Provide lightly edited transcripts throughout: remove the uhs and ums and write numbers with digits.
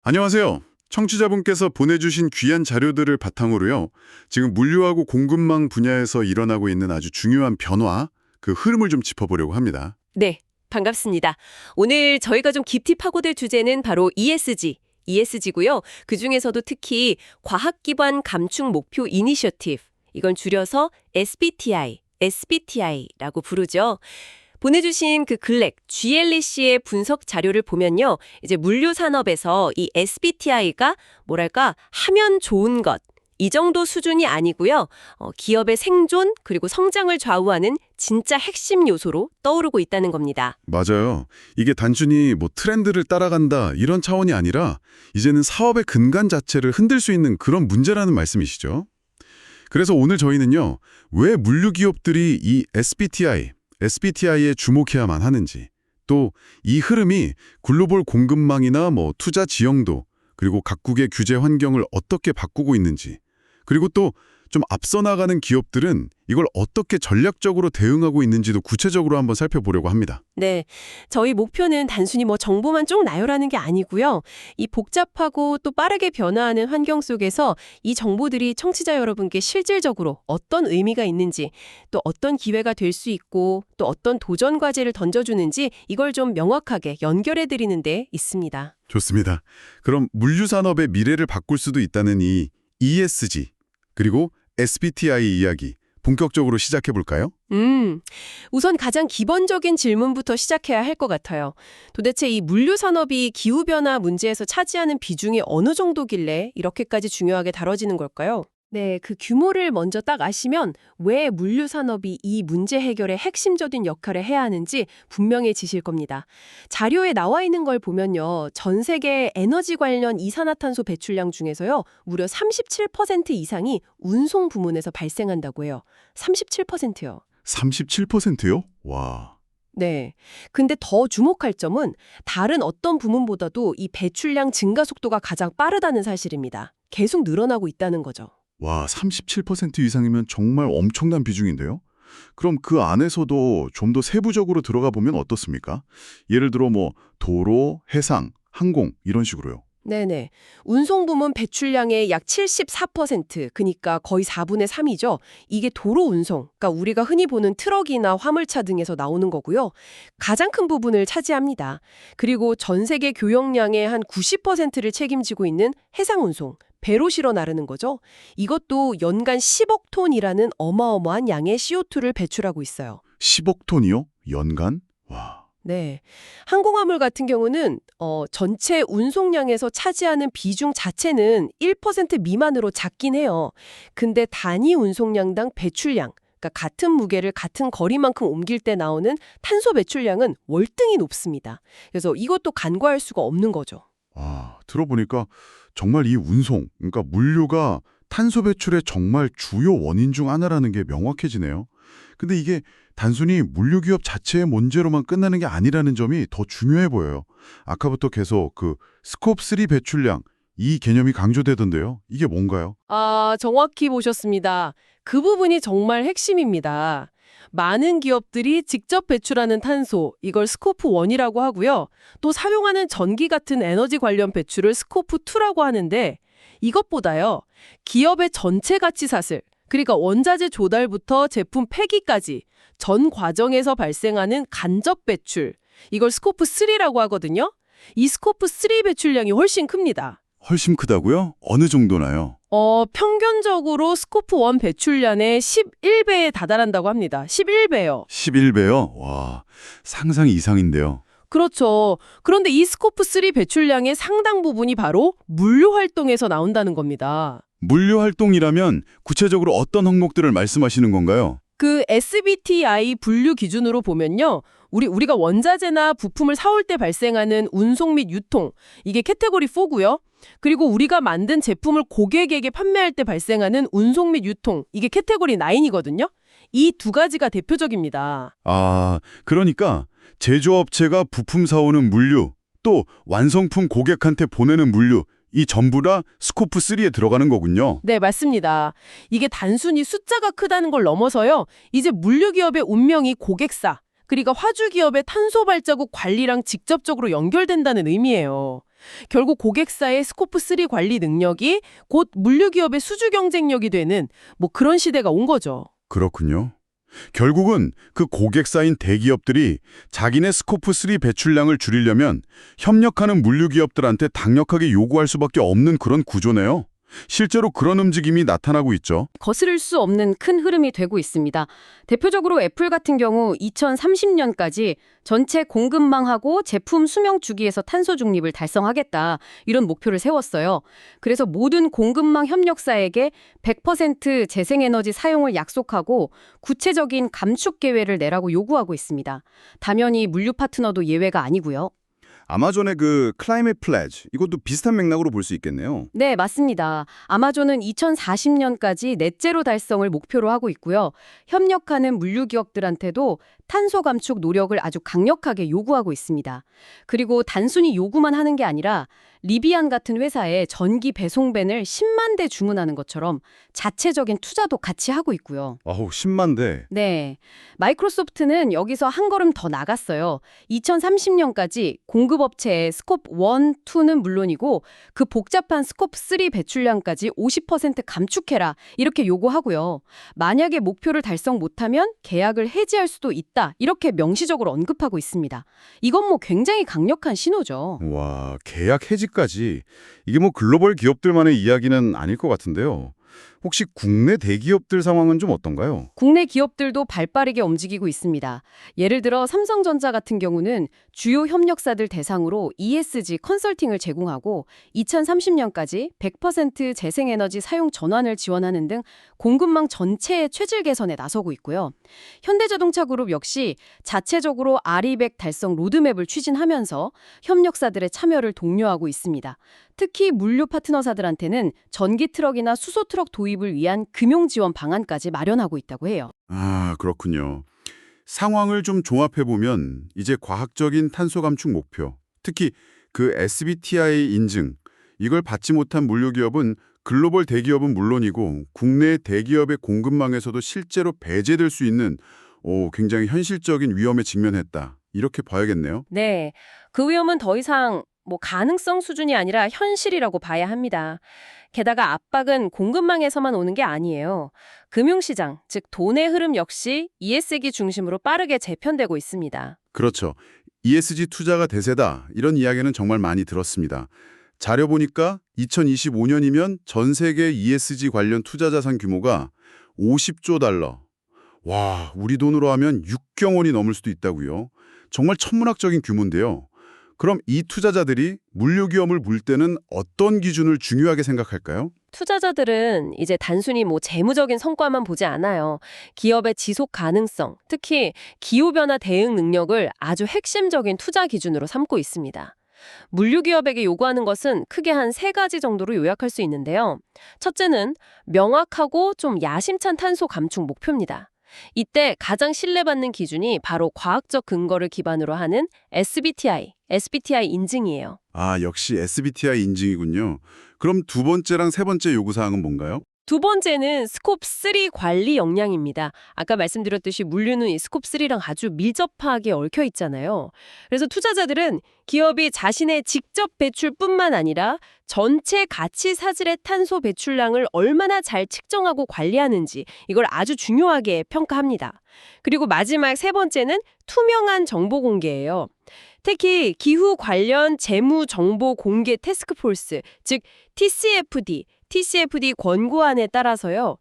안녕하세요. 청취자분께서 보내주신 귀한 자료들을 바탕으로요. 지금 물류하고 공급망 분야에서 일어나고 있는 아주 중요한 변화, 그 흐름을 좀 짚어보려고 합니다. 네, 반갑습니다. 오늘 저희가 좀 깊이 파고들 주제는 바로 ESG고요. 그중에서도 특히 과학기반 감축 목표 이니셔티브, 이건 줄여서 SBTI라고 부르죠. 보내주신 그 글렉, GLEC의 분석 자료를 보면요. 이제 물류 산업에서 이 SBTI가 뭐랄까 하면 좋은 것, 이 정도 수준이 아니고요. 기업의 생존 그리고 성장을 좌우하는 진짜 핵심 요소로 떠오르고 있다는 겁니다. 맞아요. 이게 단순히 뭐 트렌드를 따라간다 이런 차원이 아니라 이제는 사업의 근간 자체를 흔들 수 있는 그런 문제라는 말씀이시죠. 그래서 오늘 저희는요. 왜 물류 기업들이 이 SBTI에 주목해야만 하는지, 또 이 흐름이 글로벌 공급망이나 뭐 투자 지형도, 그리고 각국의 규제 환경을 어떻게 바꾸고 있는지, 그리고 또 좀 앞서 나가는 기업들은 이걸 어떻게 전략적으로 대응하고 있는지도 구체적으로 한번 살펴보려고 합니다. 네, 저희 목표는 단순히 뭐 정보만 쭉 나열하는 게 아니고요. 이 복잡하고 또 빠르게 변화하는 환경 속에서 이 정보들이 청취자 여러분께 실질적으로 어떤 의미가 있는지, 또 어떤 기회가 될 수 있고, 또 어떤 도전 과제를 던져주는지 이걸 좀 명확하게 연결해 드리는 데 있습니다. 좋습니다. 그럼 물류 산업의 미래를 바꿀 수도 있다는 이 ESG, 그리고 SBTI 이야기 본격적으로 시작해 볼까요? 우선 가장 기본적인 질문부터 시작해야 할 것 같아요. 도대체 이 물류 산업이 기후변화 문제에서 차지하는 비중이 어느 정도길래 이렇게까지 중요하게 다뤄지는 걸까요? 네, 그 규모를 먼저 딱 아시면 왜 물류 산업이 이 문제 해결에 핵심적인 역할을 해야 하는지 분명해지실 겁니다. 자료에 나와 있는 걸 보면요. 전 세계 에너지 관련 이산화탄소 배출량 중에서요. 무려 37% 이상이 운송 부문에서 발생한다고 해요. 37%요. 37%요? 와. 네. 근데 더 주목할 점은 다른 어떤 부문보다도 이 배출량 증가 속도가 가장 빠르다는 사실입니다. 계속 늘어나고 있다는 거죠. 와, 37% 이상이면 정말 엄청난 비중인데요? 그럼 그 안에서도 좀 더 세부적으로 들어가 보면 어떻습니까? 예를 들어 뭐 도로, 해상, 항공 이런 식으로요. 네네. 운송 부문 배출량의 약 74%, 그러니까 거의 4분의 3이죠. 이게 도로 운송, 그러니까 우리가 흔히 보는 트럭이나 화물차 등에서 나오는 거고요. 가장 큰 부분을 차지합니다. 그리고 전 세계 교역량의 한 90%를 책임지고 있는 해상 운송, 배로 실어 나르는 거죠. 이것도 연간 10억 톤이라는 어마어마한 양의 CO2를 배출하고 있어요. 10억 톤이요? 연간? 와. 네. 항공화물 같은 경우는 전체 운송량에서 차지하는 비중 자체는 1% 미만으로 작긴 해요. 근데 단위 운송량당 배출량, 그러니까 같은 무게를 같은 거리만큼 옮길 때 나오는 탄소 배출량은 월등히 높습니다. 그래서 이것도 간과할 수가 없는 거죠. 아, 들어보니까 정말 이 운송, 그러니까 물류가 탄소 배출의 정말 주요 원인 중 하나라는 게 명확해지네요. 근데 이게 단순히 물류기업 자체의 문제로만 끝나는 게 아니라는 점이 더 중요해 보여요. 아까부터 계속 그 스콥 3 배출량, 이 개념이 강조되던데요. 이게 뭔가요? 아, 정확히 보셨습니다. 그 부분이 정말 핵심입니다. 많은 기업들이 직접 배출하는 탄소, 이걸 스코프 1이라고 하고요. 또 사용하는 전기 같은 에너지 관련 배출을 스코프 2라고 하는데 이것보다요. 기업의 전체 가치 사슬, 그러니까 원자재 조달부터 제품 폐기까지 전 과정에서 발생하는 간접 배출, 이걸 스코프 3라고 하거든요. 이 스코프 3 배출량이 훨씬 큽니다. 훨씬 크다고요? 어느 정도나요? 평균적으로 스코프 1 배출량의 11배에 다다른다고 합니다. 11배요. 11배요? 와, 상상 이상인데요. 그렇죠. 그런데 이 스코프 3 배출량의 상당 부분이 바로 물류 활동에서 나온다는 겁니다. 물류 활동이라면 구체적으로 어떤 항목들을 말씀하시는 건가요? 그 SBTI 분류 기준으로 보면요. 우리가 원자재나 부품을 사올 때 발생하는 운송 및 유통, 이게 캐테고리 4고요. 그리고 우리가 만든 제품을 고객에게 판매할 때 발생하는 운송 및 유통, 이게 캐테고리 9이거든요. 이 두 가지가 대표적입니다. 아, 그러니까 제조업체가 부품 사오는 물류, 또 완성품 고객한테 보내는 물류, 이 전부 다 스코프 3에 들어가는 거군요. 네, 맞습니다. 이게 단순히 숫자가 크다는 걸 넘어서요. 이제 물류기업의 운명이 고객사, 그리고 화주기업의 탄소 발자국 관리랑 직접적으로 연결된다는 의미예요. 결국 고객사의 스코프3 관리 능력이 곧 물류기업의 수주 경쟁력이 되는 뭐 그런 시대가 온 거죠. 그렇군요. 결국은 그 고객사인 대기업들이 자기네 스코프3 배출량을 줄이려면 협력하는 물류기업들한테 강력하게 요구할 수밖에 없는 그런 구조네요. 실제로 그런 움직임이 나타나고 있죠. 거스를 수 없는 큰 흐름이 되고 있습니다. 대표적으로 애플 같은 경우 2030년까지 전체 공급망하고 제품 수명 주기에서 탄소 중립을 달성하겠다 이런 목표를 세웠어요. 그래서 모든 공급망 협력사에게 100% 재생에너지 사용을 약속하고 구체적인 감축 계획을 내라고 요구하고 있습니다. 당연히 물류 파트너도 예외가 아니고요. 아마존의 그 클라이밋 플래지 이것도 비슷한 맥락으로 볼 수 있겠네요. 네, 맞습니다. 아마존은 2040년까지 넷제로 달성을 목표로 하고 있고요. 협력하는 물류 기업들한테도 탄소 감축 노력을 아주 강력하게 요구하고 있습니다. 그리고 단순히 요구만 하는 게 아니라 리비안 같은 회사에 전기 배송밴을 10만 대 주문하는 것처럼 자체적인 투자도 같이 하고 있고요. 아우 10만 대. 네. 마이크로소프트는 여기서 한 걸음 더 나갔어요. 2030년까지 공급업체의 스콥 1, 2는 물론이고 그 복잡한 스콥 3 배출량까지 50% 감축해라 이렇게 요구하고요. 만약에 목표를 달성 못하면 계약을 해지할 수도 있다 이렇게 명시적으로 언급하고 있습니다. 이건 뭐 굉장히 강력한 신호죠. 와, 계약 해지까지. 이게 뭐 글로벌 기업들만의 이야기는 아닐 것 같은데요. 혹시 국내 대기업들 상황은 좀 어떤가요? 국내 기업들도 발빠르게 움직이고 있습니다. 예를 들어 삼성전자 같은 경우는 주요 협력사들 대상으로 ESG 컨설팅을 제공하고 2030년까지 100% 재생에너지 사용 전환을 지원하는 등 공급망 전체의 체질 개선에 나서고 있고요. 현대자동차 그룹 역시 자체적으로 RE100 달성 로드맵을 추진하면서 협력사들의 참여를 독려하고 있습니다. 특히 물류 파트너사들한테는 전기 트럭이나 수소 트럭 도입을 위한 금융 지원 방안까지 마련하고 있다고 해요. 아, 그렇군요. 상황을 좀 종합해보면 이제 과학적인 탄소 감축 목표, 특히 그 SBTi 인증, 이걸 받지 못한 물류기업은 글로벌 대기업은 물론이고 국내 대기업의 공급망에서도 실제로 배제될 수 있는 굉장히 현실적인 위험에 직면했다. 이렇게 봐야겠네요. 네, 그 위험은 더 이상 가능성 수준이 아니라 현실이라고 봐야 합니다. 게다가 압박은 공급망에서만 오는 게 아니에요. 금융시장, 즉 돈의 흐름 역시 ESG 중심으로 빠르게 재편되고 있습니다. 그렇죠. ESG 투자가 대세다. 이런 이야기는 정말 많이 들었습니다. 자료 보니까 2025년이면 전 세계 ESG 관련 투자 자산 규모가 50조 달러. 와, 우리 돈으로 하면 6경 원이 넘을 수도 있다고요. 정말 천문학적인 규모인데요. 그럼 이 투자자들이 물류기업을 볼 때는 어떤 기준을 중요하게 생각할까요? 투자자들은 이제 단순히 재무적인 성과만 보지 않아요. 기업의 지속 가능성, 특히 기후변화 대응 능력을 아주 핵심적인 투자 기준으로 삼고 있습니다. 물류기업에게 요구하는 것은 크게 한 3가지 정도로 요약할 수 있는데요. 첫째는 명확하고 좀 야심찬 탄소 감축 목표입니다. 이때 가장 신뢰받는 기준이 바로 과학적 근거를 기반으로 하는 SBTi 인증이에요. 아, 역시 SBTi 인증이군요. 그럼 두 번째랑 세 번째 요구사항은 뭔가요? 두 번째는 스콥3 관리 역량입니다. 아까 말씀드렸듯이 물류는 이 스콥3랑 아주 밀접하게 얽혀 있잖아요. 그래서 투자자들은 기업이 자신의 직접 배출뿐만 아니라 전체 가치 사질의 탄소 배출량을 얼마나 잘 측정하고 관리하는지 이걸 아주 중요하게 평가합니다. 그리고 마지막 세 번째는 투명한 정보 공개예요. 특히 기후 관련 재무 정보 공개 태스크포스, 즉 TCFD 권고안에 따라서요.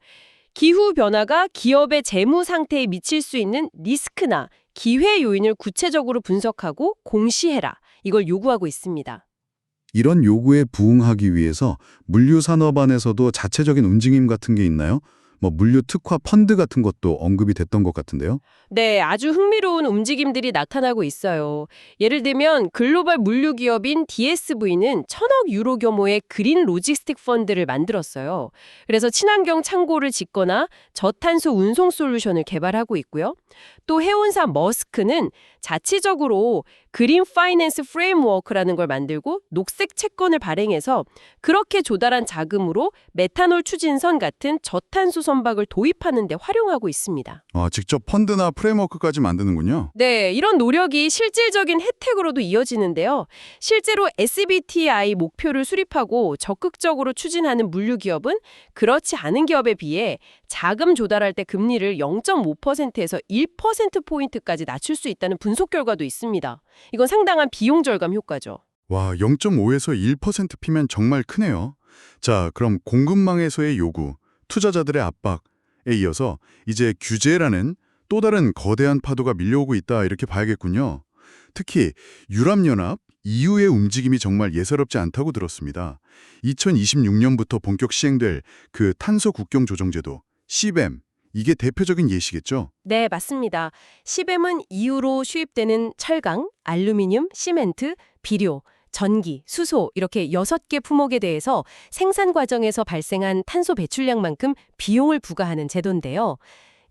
기후 변화가 기업의 재무 상태에 미칠 수 있는 리스크나 기회 요인을 구체적으로 분석하고 공시해라. 이걸 요구하고 있습니다. 이런 요구에 부응하기 위해서 물류산업 안에서도 자체적인 움직임 같은 게 있나요? 물류 특화 펀드 같은 것도 언급이 됐던 것 같은데요. 네, 아주 흥미로운 움직임들이 나타나고 있어요. 예를 들면 글로벌 물류 기업인 DSV는 1,000억 유로 규모의 그린 로지스틱 펀드를 만들었어요. 그래서 친환경 창고를 짓거나 저탄소 운송 솔루션을 개발하고 있고요. 또 해운사 머스크는 자체적으로 그린 파이낸스 프레임워크라는 걸 만들고 녹색 채권을 발행해서 그렇게 조달한 자금으로 메탄올 추진선 같은 저탄소 선박을 도입하는 데 활용하고 있습니다. 직접 펀드나 프레임워크까지 만드는군요. 네, 이런 노력이 실질적인 혜택으로도 이어지는데요. 실제로 SBTI 목표를 수립하고 적극적으로 추진하는 물류 기업은 그렇지 않은 기업에 비해 자금 조달할 때 금리를 0.5%에서 1%포인트까지 낮출 수 있다는 분석 결과도 있습니다. 이건 상당한 비용 절감 효과죠. 와, 0.5에서 1% 피면 정말 크네요. 자, 그럼 공급망에서의 요구, 투자자들의 압박에 이어서 이제 규제라는 또 다른 거대한 파도가 밀려오고 있다 이렇게 봐야겠군요. 특히 유럽연합, EU의 움직임이 정말 예사롭지 않다고 들었습니다. 2026년부터 본격 시행될 그 탄소 국경 조정제도, CBAM, 이게 대표적인 예시겠죠? 네, 맞습니다. CBAM은 EU로 수입되는 철강, 알루미늄, 시멘트, 비료, 전기, 수소 이렇게 6개 품목에 대해서 생산 과정에서 발생한 탄소 배출량만큼 비용을 부과하는 제도인데요.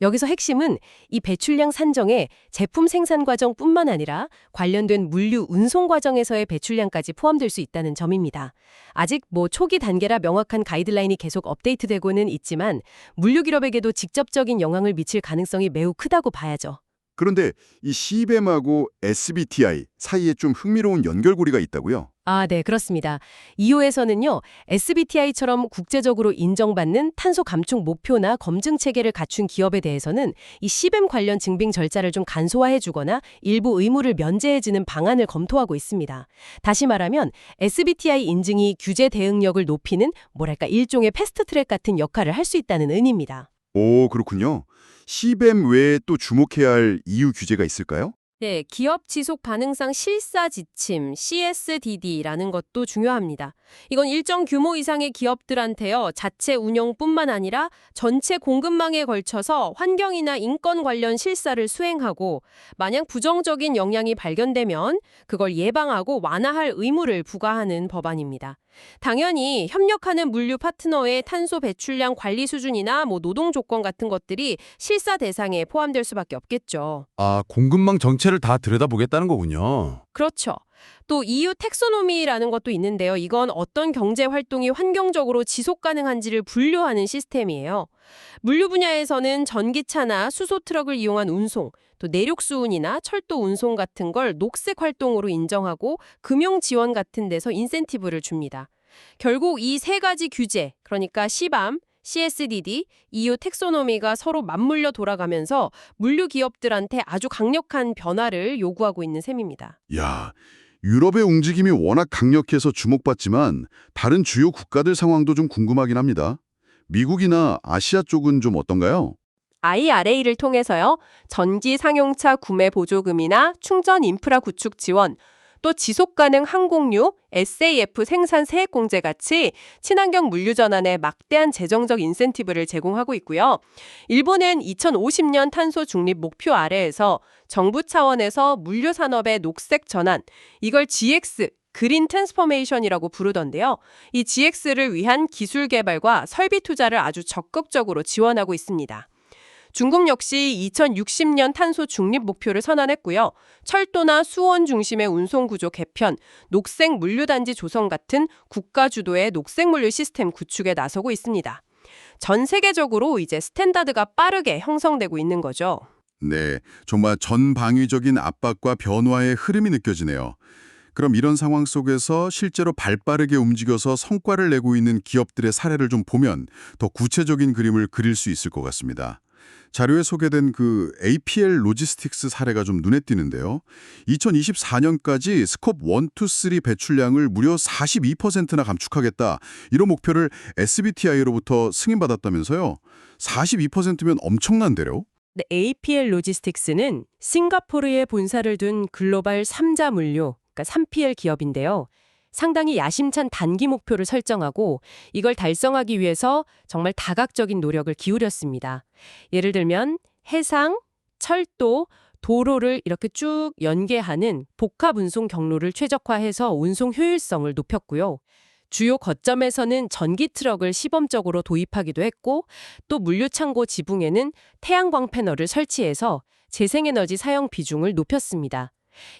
여기서 핵심은 이 배출량 산정에 제품 생산 과정뿐만 아니라 관련된 물류 운송 과정에서의 배출량까지 포함될 수 있다는 점입니다. 아직 초기 단계라 명확한 가이드라인이 계속 업데이트되고는 있지만 물류 기업에게도 직접적인 영향을 미칠 가능성이 매우 크다고 봐야죠. 그런데 이 CBAM하고 SBTI 사이에 좀 흥미로운 연결고리가 있다고요? 네, 그렇습니다. EU에서는요, SBTI처럼 국제적으로 인정받는 탄소 감축 목표나 검증 체계를 갖춘 기업에 대해서는 이 CBAM 관련 증빙 절차를 좀 간소화해주거나 일부 의무를 면제해주는 방안을 검토하고 있습니다. 다시 말하면 SBTI 인증이 규제 대응력을 높이는 일종의 패스트트랙 같은 역할을 할 수 있다는 의미입니다. 오, 그렇군요. CBAM 외에 또 주목해야 할 EU 규제가 있을까요? 네, 기업 지속 가능성 실사 지침 CSDD라는 것도 중요합니다. 이건 일정 규모 이상의 기업들한테요, 자체 운영뿐만 아니라 전체 공급망에 걸쳐서 환경이나 인권 관련 실사를 수행하고 만약 부정적인 영향이 발견되면 그걸 예방하고 완화할 의무를 부과하는 법안입니다. 당연히 협력하는 물류 파트너의 탄소 배출량 관리 수준이나 노동 조건 같은 것들이 실사 대상에 포함될 수밖에 없겠죠. 공급망 정체를 다 들여다보겠다는 거군요. 그렇죠. 또 EU 텍소노미라는 것도 있는데요. 이건 어떤 경제 활동이 환경적으로 지속 가능한지를 분류하는 시스템이에요. 물류 분야에서는 전기차나 수소 트럭을 이용한 운송, 또 내륙 수운이나 철도 운송 같은 걸 녹색 활동으로 인정하고 금융 지원 같은 데서 인센티브를 줍니다. 결국 이 세 가지 규제, 그러니까 CBAM, CSDD, EU 텍소노미가 서로 맞물려 돌아가면서 물류 기업들한테 아주 강력한 변화를 요구하고 있는 셈입니다. 야, 유럽의 움직임이 워낙 강력해서 주목받지만 다른 주요 국가들 상황도 좀 궁금하긴 합니다. 미국이나 아시아 쪽은 좀 어떤가요? IRA를 통해서요, 전기 상용차 구매 보조금이나 충전 인프라 구축 지원, 또 지속가능 항공유, SAF 생산 세액공제 같이 친환경 물류 전환에 막대한 재정적 인센티브를 제공하고 있고요. 일본은 2050년 탄소 중립 목표 아래에서 정부 차원에서 물류 산업의 녹색 전환, 이걸 GX, 그린 트랜스포메이션이라고 부르던데요. 이 GX를 위한 기술 개발과 설비 투자를 아주 적극적으로 지원하고 있습니다. 중국 역시 2060년 탄소 중립 목표를 선언했고요. 철도나 수원 중심의 운송구조 개편, 녹색 물류단지 조성 같은 국가 주도의 녹색 물류 시스템 구축에 나서고 있습니다. 전 세계적으로 이제 스탠다드가 빠르게 형성되고 있는 거죠. 네, 정말 전방위적인 압박과 변화의 흐름이 느껴지네요. 그럼 이런 상황 속에서 실제로 발빠르게 움직여서 성과를 내고 있는 기업들의 사례를 좀 보면 더 구체적인 그림을 그릴 수 있을 것 같습니다. 자료에 소개된 그 APL 로지스틱스 사례가 좀 눈에 띄는데요. 2024년까지 스콥 1, 2, 3 배출량을 무려 42%나 감축하겠다. 이런 목표를 SBTI로부터 승인받았다면서요. 42%면 엄청난데요? 네, APL 로지스틱스는 싱가포르에 본사를 둔 글로벌 3자 물류, 그러니까 3PL 기업인데요. 상당히 야심찬 단기 목표를 설정하고 이걸 달성하기 위해서 정말 다각적인 노력을 기울였습니다. 예를 들면 해상, 철도, 도로를 이렇게 쭉 연계하는 복합 운송 경로를 최적화해서 운송 효율성을 높였고요. 주요 거점에서는 전기 트럭을 시범적으로 도입하기도 했고 또 물류창고 지붕에는 태양광 패널을 설치해서 재생에너지 사용 비중을 높였습니다.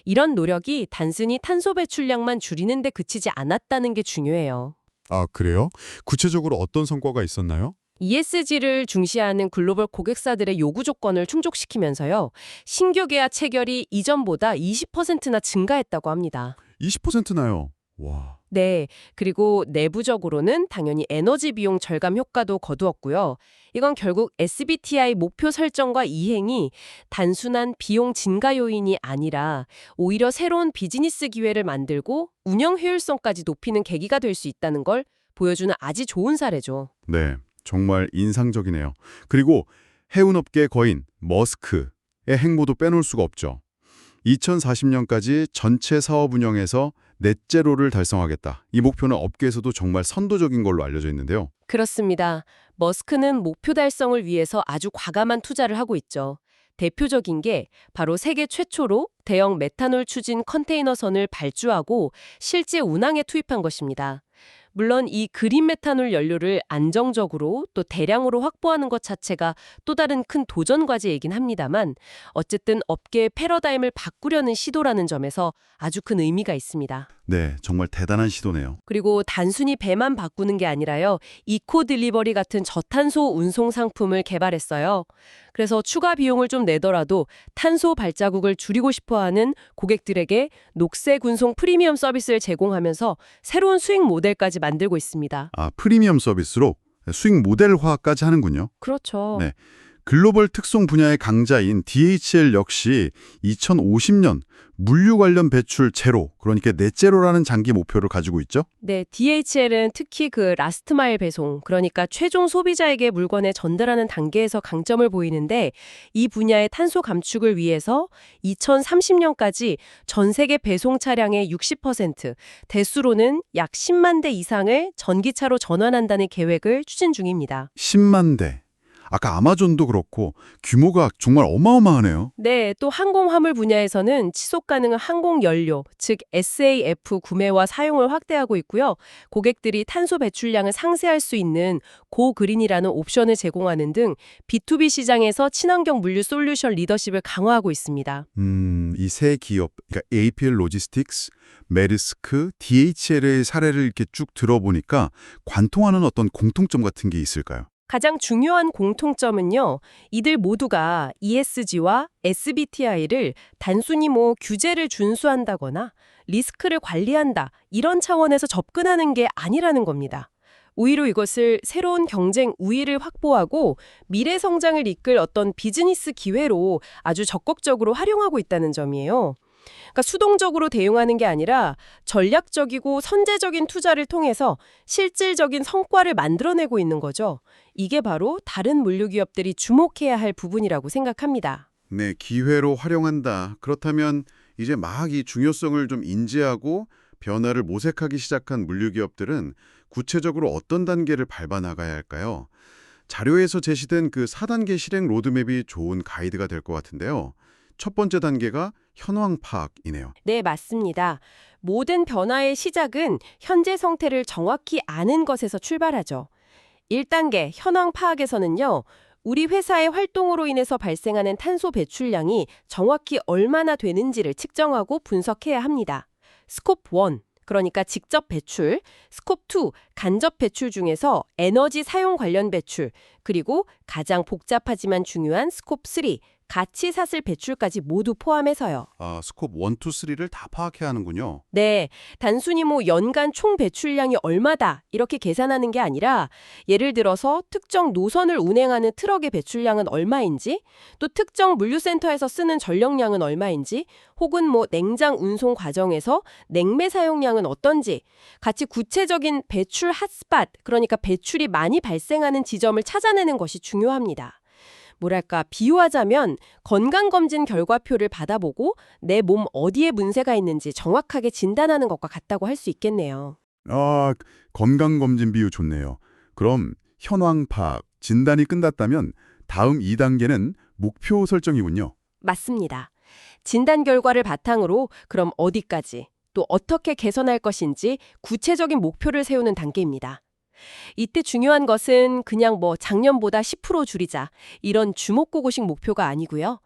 이런 노력이 단순히 탄소 배출량만 줄이는 데 그치지 않았다는 게 중요해요. 아, 그래요? 구체적으로 어떤 성과가 있었나요? ESG를 중시하는 글로벌 고객사들의 요구 조건을 충족시키면서요. 신규 계약 체결이 이전보다 20%나 증가했다고 합니다. 20%나요. 와. 네, 그리고 내부적으로는 당연히 에너지 비용 절감 효과도 거두었고요. 이건 결국 SBTI 목표 설정과 이행이 단순한 비용 증가 요인이 아니라 오히려 새로운 비즈니스 기회를 만들고 운영 효율성까지 높이는 계기가 될 수 있다는 걸 보여주는 아주 좋은 사례죠. 네, 정말 인상적이네요. 그리고 해운업계 거인 머스크의 행보도 빼놓을 수가 없죠. 2040년까지 전체 사업 운영에서 넷제로를 달성하겠다. 이 목표는 업계에서도 정말 선도적인 걸로 알려져 있는데요. 그렇습니다. 머스크는 목표 달성을 위해서 아주 과감한 투자를 하고 있죠. 대표적인 게 바로 세계 최초로 대형 메탄올 추진 컨테이너선을 발주하고 실제 운항에 투입한 것입니다. 물론 이 그린 메탄올 연료를 안정적으로 또 대량으로 확보하는 것 자체가 또 다른 큰 도전 과제이긴 합니다만 어쨌든 업계의 패러다임을 바꾸려는 시도라는 점에서 아주 큰 의미가 있습니다. 네, 정말 대단한 시도네요. 그리고 단순히 배만 바꾸는 게 아니라요. 이코 딜리버리 같은 저탄소 운송 상품을 개발했어요. 그래서 추가 비용을 좀 내더라도 탄소 발자국을 줄이고 싶어하는 고객들에게 녹색 운송 프리미엄 서비스를 제공하면서 새로운 수익 모델까지 만들고 있습니다. 아, 프리미엄 서비스로 수익 모델화까지 하는군요. 그렇죠. 네. 글로벌 특송 분야의 강자인 DHL 역시 2050년 물류 관련 배출 제로, 그러니까 넷제로라는 장기 목표를 가지고 있죠. 네, DHL은 특히 그 라스트 마일 배송, 그러니까 최종 소비자에게 물건을 전달하는 단계에서 강점을 보이는데 이 분야의 탄소 감축을 위해서 2030년까지 전 세계 배송 차량의 60%, 대수로는 약 10만 대 이상을 전기차로 전환한다는 계획을 추진 중입니다. 10만 대. 아까 아마존도 그렇고 규모가 정말 어마어마하네요. 네, 또 항공화물 분야에서는 지속 가능한 항공 연료, 즉 SAF 구매와 사용을 확대하고 있고요. 고객들이 탄소 배출량을 상쇄할 수 있는 고그린이라는 옵션을 제공하는 등 B2B 시장에서 친환경 물류 솔루션 리더십을 강화하고 있습니다. 이 세 기업, 그러니까 APL 로지스틱스, 메르스크, DHL의 사례를 이렇게 쭉 들어보니까 관통하는 어떤 공통점 같은 게 있을까요? 가장 중요한 공통점은요. 이들 모두가 ESG와 SBTI를 단순히 규제를 준수한다거나 리스크를 관리한다 이런 차원에서 접근하는 게 아니라는 겁니다. 오히려 이것을 새로운 경쟁 우위를 확보하고 미래 성장을 이끌 어떤 비즈니스 기회로 아주 적극적으로 활용하고 있다는 점이에요. 그러니까 수동적으로 대응하는 게 아니라 전략적이고 선제적인 투자를 통해서 실질적인 성과를 만들어내고 있는 거죠. 이게 바로 다른 물류 기업들이 주목해야 할 부분이라고 생각합니다. 네, 기회로 활용한다. 그렇다면 이제 막 이 중요성을 좀 인지하고 변화를 모색하기 시작한 물류 기업들은 구체적으로 어떤 단계를 밟아 나가야 할까요? 자료에서 제시된 그 4단계 실행 로드맵이 좋은 가이드가 될 것 같은데요. 첫 번째 단계가 현황 파악이네요. 네, 맞습니다. 모든 변화의 시작은 현재 상태를 정확히 아는 것에서 출발하죠. 1단계 현황 파악에서는요. 우리 회사의 활동으로 인해서 발생하는 탄소 배출량이 정확히 얼마나 되는지를 측정하고 분석해야 합니다. 스콥 1, 그러니까 직접 배출, 스콥 2, 간접 배출 중에서 에너지 사용 관련 배출, 그리고 가장 복잡하지만 중요한 스콥 3, 가치 사슬 배출까지 모두 포함해서요. 아, 스콥 1, 2, 3를 다 파악해야 하는군요. 네, 단순히 연간 총 배출량이 얼마다 이렇게 계산하는 게 아니라 예를 들어서 특정 노선을 운행하는 트럭의 배출량은 얼마인지, 또 특정 물류센터에서 쓰는 전력량은 얼마인지, 혹은 냉장 운송 과정에서 냉매 사용량은 어떤지 같이 구체적인 배출 핫스팟, 그러니까 배출이 많이 발생하는 지점을 찾아내는 것이 중요합니다. 뭐랄까, 비유하자면 건강검진 결과표를 받아보고 내 몸 어디에 문제가 있는지 정확하게 진단하는 것과 같다고 할 수 있겠네요. 아, 건강검진 비유 좋네요. 그럼 현황 파악, 진단이 끝났다면 다음 2단계는 목표 설정이군요. 맞습니다. 진단 결과를 바탕으로 그럼 어디까지, 또 어떻게 개선할 것인지 구체적인 목표를 세우는 단계입니다. 이때 중요한 것은 그냥 작년보다 10% 줄이자 이런 주목고고식 목표가 아니고요.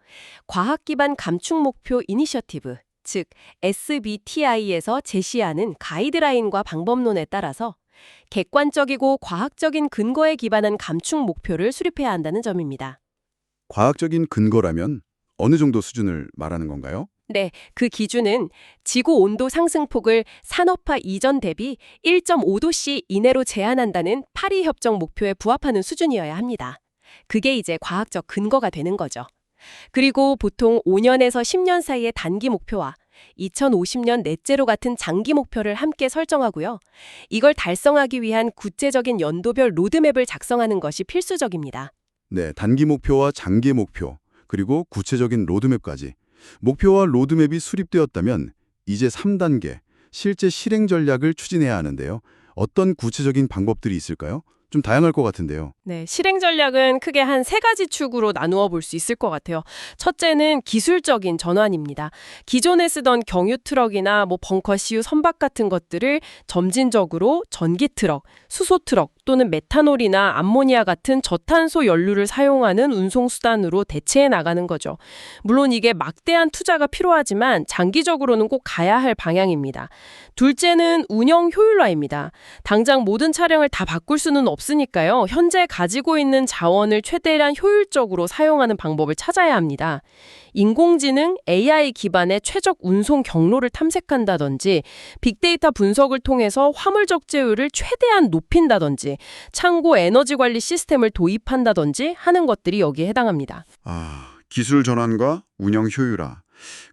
과학 기반 감축 목표 이니셔티브, 즉 SBTi에서 제시하는 가이드라인과 방법론에 따라서 객관적이고 과학적인 근거에 기반한 감축 목표를 수립해야 한다는 점입니다. 과학적인 근거라면 어느 정도 수준을 말하는 건가요? 네, 그 기준은 지구 온도 상승폭을 산업화 이전 대비 1.5도씨 이내로 제한한다는 파리 협정 목표에 부합하는 수준이어야 합니다. 그게 이제 과학적 근거가 되는 거죠. 그리고 보통 5년에서 10년 사이의 단기 목표와 2050년 넷제로 같은 장기 목표를 함께 설정하고요. 이걸 달성하기 위한 구체적인 연도별 로드맵을 작성하는 것이 필수적입니다. 네, 단기 목표와 장기 목표, 그리고 구체적인 로드맵까지. 목표와 로드맵이 수립되었다면 이제 3단계, 실제 실행 전략을 추진해야 하는데요. 어떤 구체적인 방법들이 있을까요? 좀 다양할 것 같은데요. 네, 실행 전략은 크게 한 3가지 축으로 나누어 볼 수 있을 것 같아요. 첫째는 기술적인 전환입니다. 기존에 쓰던 경유 트럭이나 벙커 CU 선박 같은 것들을 점진적으로 전기 트럭, 수소 트럭 또는 메탄올이나 암모니아 같은 저탄소 연료를 사용하는 운송 수단으로 대체해 나가는 거죠. 물론 이게 막대한 투자가 필요하지만 장기적으로는 꼭 가야 할 방향입니다. 둘째는 운영 효율화입니다. 당장 모든 차량을 다 바꿀 수는 없으니까요. 현재 가지고 있는 자원을 최대한 효율적으로 사용하는 방법을 찾아야 합니다. 인공지능, AI 기반의 최적 운송 경로를 탐색한다든지 빅데이터 분석을 통해서 화물 적재율을 최대한 높인다든지 창고 에너지 관리 시스템을 도입한다든지 하는 것들이 여기에 해당합니다. 기술 전환과 운영 효율화.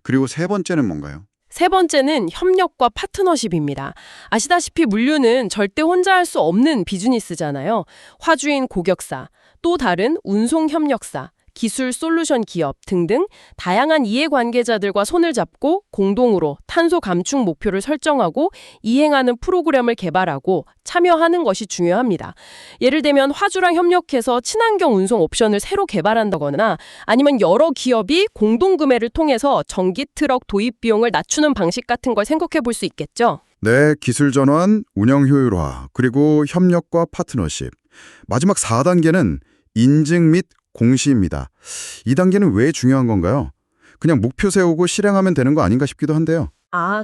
그리고 세 번째는 뭔가요? 세 번째는 협력과 파트너십입니다. 아시다시피 물류는 절대 혼자 할 수 없는 비즈니스잖아요. 화주인 고객사, 또 다른 운송 협력사, 기술 솔루션 기업 등등 다양한 이해관계자들과 손을 잡고 공동으로 탄소 감축 목표를 설정하고 이행하는 프로그램을 개발하고 참여하는 것이 중요합니다. 예를 들면 화주랑 협력해서 친환경 운송 옵션을 새로 개발한다거나 아니면 여러 기업이 공동구매를 통해서 전기 트럭 도입 비용을 낮추는 방식 같은 걸 생각해 볼 수 있겠죠. 네, 기술 전환, 운영 효율화, 그리고 협력과 파트너십. 마지막 4단계는 인증 및 공시입니다. 이 단계는 왜 중요한 건가요? 그냥 목표 세우고 실행하면 되는 거 아닌가 싶기도 한데요.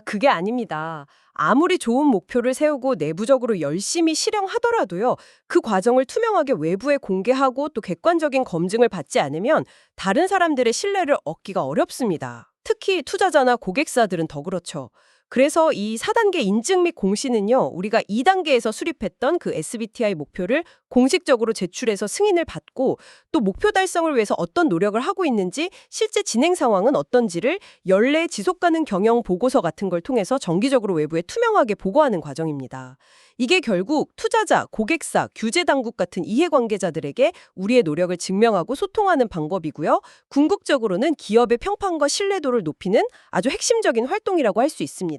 그게 아닙니다. 아무리 좋은 목표를 세우고 내부적으로 열심히 실행하더라도요. 그 과정을 투명하게 외부에 공개하고 또 객관적인 검증을 받지 않으면 다른 사람들의 신뢰를 얻기가 어렵습니다. 특히 투자자나 고객사들은 더 그렇죠. 그래서 이 4단계 인증 및 공시는요. 우리가 2단계에서 수립했던 그 SBTi 목표를 공식적으로 제출해서 승인을 받고 또 목표 달성을 위해서 어떤 노력을 하고 있는지 실제 진행 상황은 어떤지를 연례 지속가능 경영 보고서 같은 걸 통해서 정기적으로 외부에 투명하게 보고하는 과정입니다. 이게 결국 투자자, 고객사, 규제당국 같은 이해관계자들에게 우리의 노력을 증명하고 소통하는 방법이고요. 궁극적으로는 기업의 평판과 신뢰도를 높이는 아주 핵심적인 활동이라고 할 수 있습니다.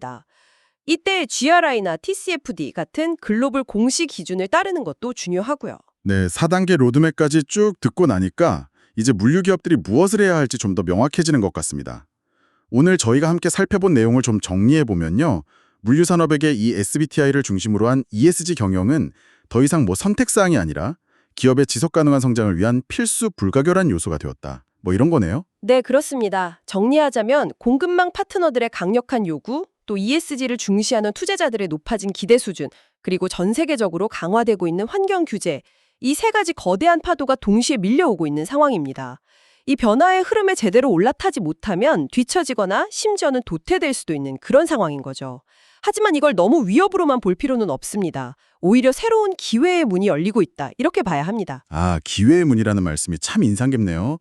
이때 GRI나 TCFD 같은 글로벌 공시 기준을 따르는 것도 중요하고요. 네, 4단계 로드맵까지 쭉 듣고 나니까 이제 물류 기업들이 무엇을 해야 할지 좀 더 명확해지는 것 같습니다. 오늘 저희가 함께 살펴본 내용을 좀 정리해 보면요. 물류 산업에게 이 SBTi를 중심으로 한 ESG 경영은 더 이상 선택사항이 아니라 기업의 지속 가능한 성장을 위한 필수 불가결한 요소가 되었다. 이런 거네요. 네, 그렇습니다. 정리하자면 공급망 파트너들의 강력한 요구, 또 ESG를 중시하는 투자자들의 높아진 기대 수준, 그리고 전 세계적으로 강화되고 있는 환경 규제, 이 3가지 거대한 파도가 동시에 밀려오고 있는 상황입니다. 이 변화의 흐름에 제대로 올라타지 못하면 뒤처지거나 심지어는 도태될 수도 있는 그런 상황인 거죠. 하지만 이걸 너무 위협으로만 볼 필요는 없습니다. 오히려 새로운 기회의 문이 열리고 있다. 이렇게 봐야 합니다. 기회의 문이라는 말씀이 참 인상 깊네요.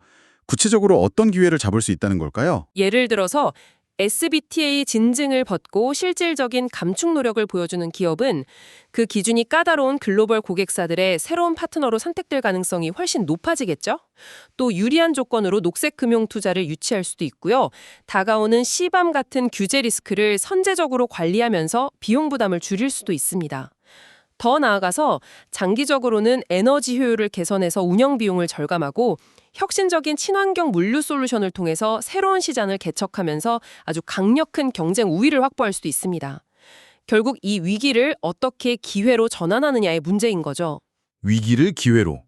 구체적으로 어떤 기회를 잡을 수 있다는 걸까요? 예를 들어서 SBTA 진증을 벗고 실질적인 감축 노력을 보여주는 기업은 그 기준이 까다로운 글로벌 고객사들의 새로운 파트너로 선택될 가능성이 훨씬 높아지겠죠? 또 유리한 조건으로 녹색 금융 투자를 유치할 수도 있고요. 다가오는 CBAM 같은 규제 리스크를 선제적으로 관리하면서 비용 부담을 줄일 수도 있습니다. 더 나아가서 장기적으로는 에너지 효율을 개선해서 운영 비용을 절감하고 혁신적인 친환경 물류 솔루션을 통해서 새로운 시장을 개척하면서 아주 강력한 경쟁 우위를 확보할 수도 있습니다. 결국 이 위기를 어떻게 기회로 전환하느냐의 문제인 거죠. 위기를 기회로.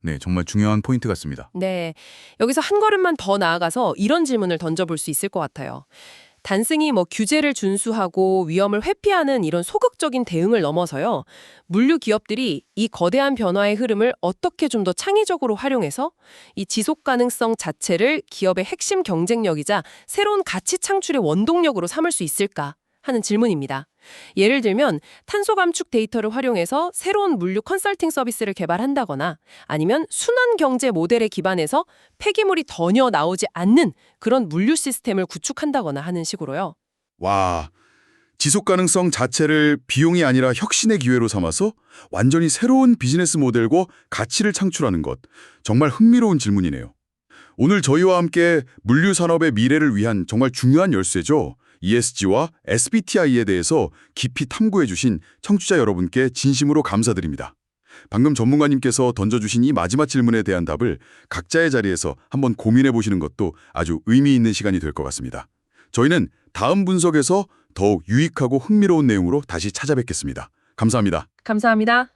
네, 정말 중요한 포인트 같습니다. 네, 여기서 한 걸음만 더 나아가서 이런 질문을 던져볼 수 있을 것 같아요. 단순히 규제를 준수하고 위험을 회피하는 이런 소극적인 대응을 넘어서요. 물류 기업들이 이 거대한 변화의 흐름을 어떻게 좀 더 창의적으로 활용해서 이 지속 가능성 자체를 기업의 핵심 경쟁력이자 새로운 가치 창출의 원동력으로 삼을 수 있을까 하는 질문입니다. 예를 들면 탄소 감축 데이터를 활용해서 새로운 물류 컨설팅 서비스를 개발한다거나 아니면 순환 경제 모델에 기반해서 폐기물이 전혀 나오지 않는 그런 물류 시스템을 구축한다거나 하는 식으로요. 와, 지속 가능성 자체를 비용이 아니라 혁신의 기회로 삼아서 완전히 새로운 비즈니스 모델과 가치를 창출하는 것. 정말 흥미로운 질문이네요. 오늘 저희와 함께 물류 산업의 미래를 위한 정말 중요한 열쇠죠. ESG와 SBTI에 대해서 깊이 탐구해 주신 청취자 여러분께 진심으로 감사드립니다. 방금 전문가님께서 던져주신 이 마지막 질문에 대한 답을 각자의 자리에서 한번 고민해 보시는 것도 아주 의미 있는 시간이 될 것 같습니다. 저희는 다음 분석에서 더욱 유익하고 흥미로운 내용으로 다시 찾아뵙겠습니다. 감사합니다. 감사합니다.